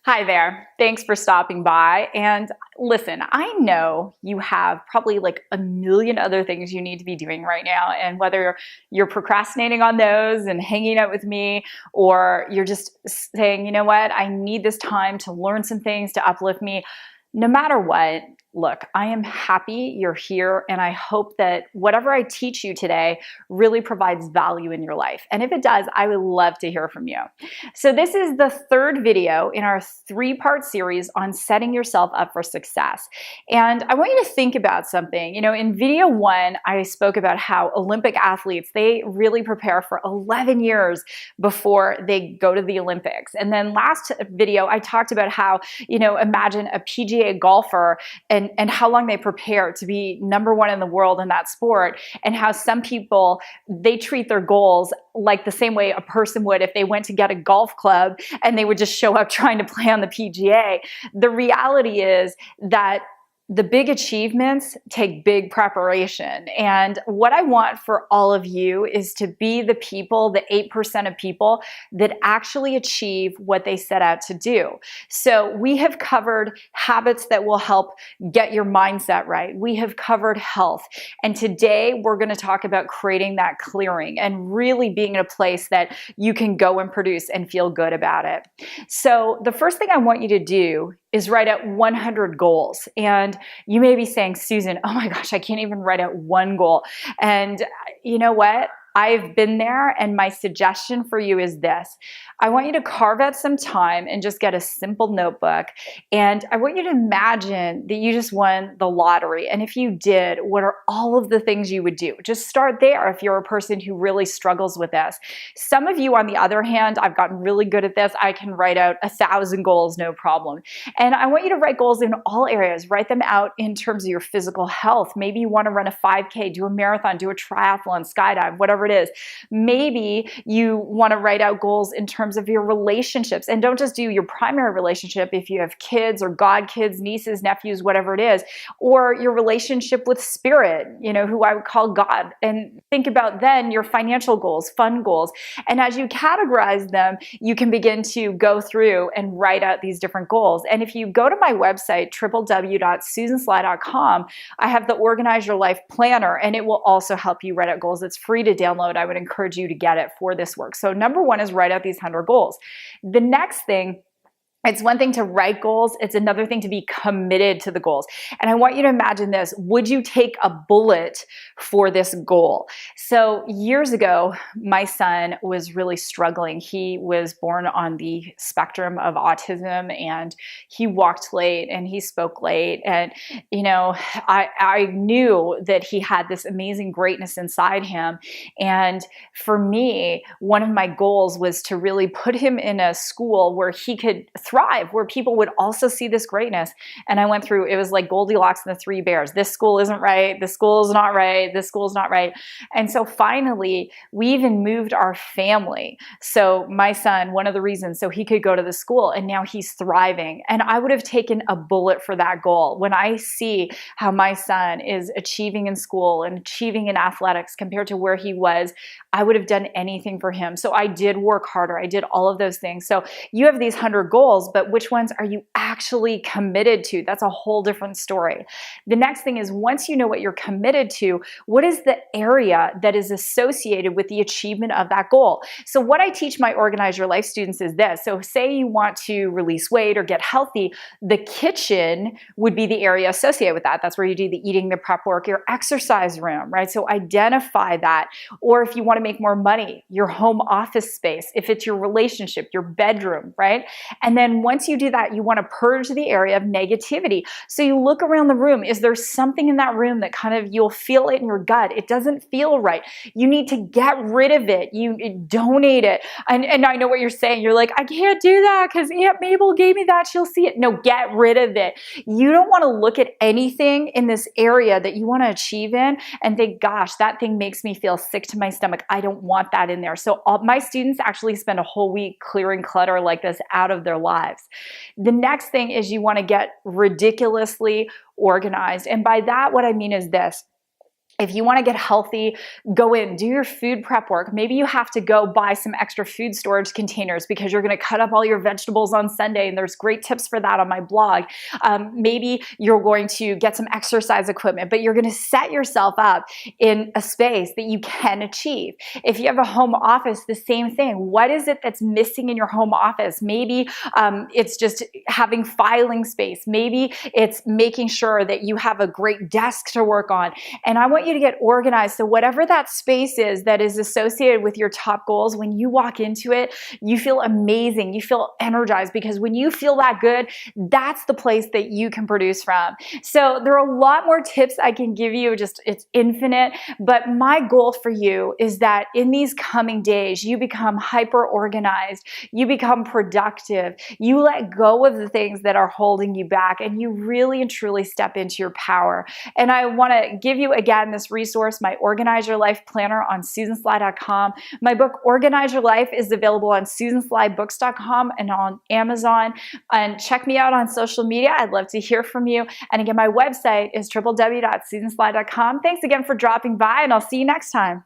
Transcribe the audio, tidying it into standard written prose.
Hi there. Thanks for stopping by. And listen, I know you have probably like a million other things you need to be doing right now. And whether you're procrastinating on those and hanging out with me, or you're just saying, you know what, I need this time to learn some things to uplift me, no matter what, look, I am happy you're here, and I hope that whatever I teach you today really provides value in your life. And if it does, I would love to hear from you. So this is the third video in our three-part series on setting yourself up for success. And I want you to think about something. You know, in video one, I spoke about how Olympic athletes, they really prepare for 11 years before they go to the Olympics. And then last video, I talked about how, you know, imagine a PGA golfer and how long they prepare to be number one in the world in that sport, and how some people, they treat their goals like the same way a person would if they went to get a golf club and they would just show up trying to play on the PGA. The reality is that the big achievements take big preparation. And what I want for all of you is to be the people, the 8% of people that actually achieve what they set out to do. So we have covered habits that will help get your mindset right. We have covered health. And today we're going to talk about creating that clearing and really being in a place that you can go and produce and feel good about it. So the first thing I want you to do is write out 100 goals. And you may be saying, Susan, oh my gosh, I can't even write out one goal. And you know what? I've been there, and my suggestion for you is this. I want you to carve out some time and just get a simple notebook. And I want you to imagine that you just won the lottery. And if you did, what are all of the things you would do? Just start there if you're a person who really struggles with this. Some of you, on the other hand, I've gotten really good at this. I can write out 1,000 goals, no problem. And I want you to write goals in all areas. Write them out in terms of your physical health. Maybe you want to run a 5K, do a marathon, do a triathlon, skydive, whatever it is. Maybe you want to write out goals in terms of your relationships, and don't just do your primary relationship if you have kids or godkids, nieces, nephews, whatever it is, or your relationship with spirit, you know, who I would call God. And think about then your financial goals, fun goals. And as you categorize them, you can begin to go through and write out these different goals. And if you go to my website, www.susansly.com, I have the Organize Your Life Planner, and it will also help you write out goals. It's free to download. I would encourage you to get it for this work. So number one is write out these 100 goals. The next thing, it's one thing to write goals. It's another thing to be committed to the goals. And I want you to imagine this. Would you take a bullet for this goal? So years ago, my son was really struggling. He was born on the spectrum of autism, and he walked late and he spoke late. And, you know, I knew that he had this amazing greatness inside him. And for me, one of my goals was to really put him in a school where he could thrive, where people would also see this greatness. And I went through, it was like Goldilocks and the Three Bears. This school isn't right. This school is not right. This school is not right. And so finally, we even moved our family. So my son, one of the reasons, so he could go to the school, and now he's thriving. And I would have taken a bullet for that goal. When I see how my son is achieving in school and achieving in athletics compared to where he was, I would have done anything for him. So I did work harder. I did all of those things. So you have these 100 goals, but which ones are you actually committed to? That's a whole different story. The next thing is, once you know what you're committed to, what is the area that is associated with the achievement of that goal? So what I teach my Organize Your Life students is this. So say you want to release weight or get healthy, the kitchen would be the area associated with that. That's where you do the eating, the prep work, your exercise room, right? So identify that. Or if you want to make more money, your home office space, if it's your relationship, your bedroom, right? And then once you do that, you want to purge the area of negativity. So you look around the room. Is there something in that room that kind of, you'll feel it in your gut? It doesn't feel right. You need to get rid of it. You donate it. And I know what you're saying. You're like, I can't do that because Aunt Mabel gave me that. She'll see it. No, get rid of it. You don't want to look at anything in this area that you want to achieve in and think, gosh, that thing makes me feel sick to my stomach. I don't want that in there. So all my students actually spend a whole week clearing clutter like this out of their lives. The next thing is you want to get ridiculously organized. And by that, what I mean is this. If you want to get healthy, go in, do your food prep work. Maybe you have to go buy some extra food storage containers because you're going to cut up all your vegetables on Sunday, and there's great tips for that on my blog. Maybe you're going to get some exercise equipment, but you're going to set yourself up in a space that you can achieve. If you have a home office, the same thing. What is it that's missing in your home office? Maybe it's just having filing space. Maybe it's making sure that you have a great desk to work on. And I want you to get organized. So whatever that space is that is associated with your top goals, when you walk into it, you feel amazing. You feel energized, because when you feel that good, that's the place that you can produce from. So there are a lot more tips I can give you. Just, it's infinite. But my goal for you is that in these coming days, you become hyper organized, you become productive, you let go of the things that are holding you back, and you really and truly step into your power. And I want to give you again this resource, my Organize Your Life Planner on SusanSly.com. My book, Organize Your Life, is available on SusanSlyBooks.com and on Amazon. And check me out on social media. I'd love to hear from you. And again, my website is www.susansly.com. Thanks again for dropping by, and I'll see you next time.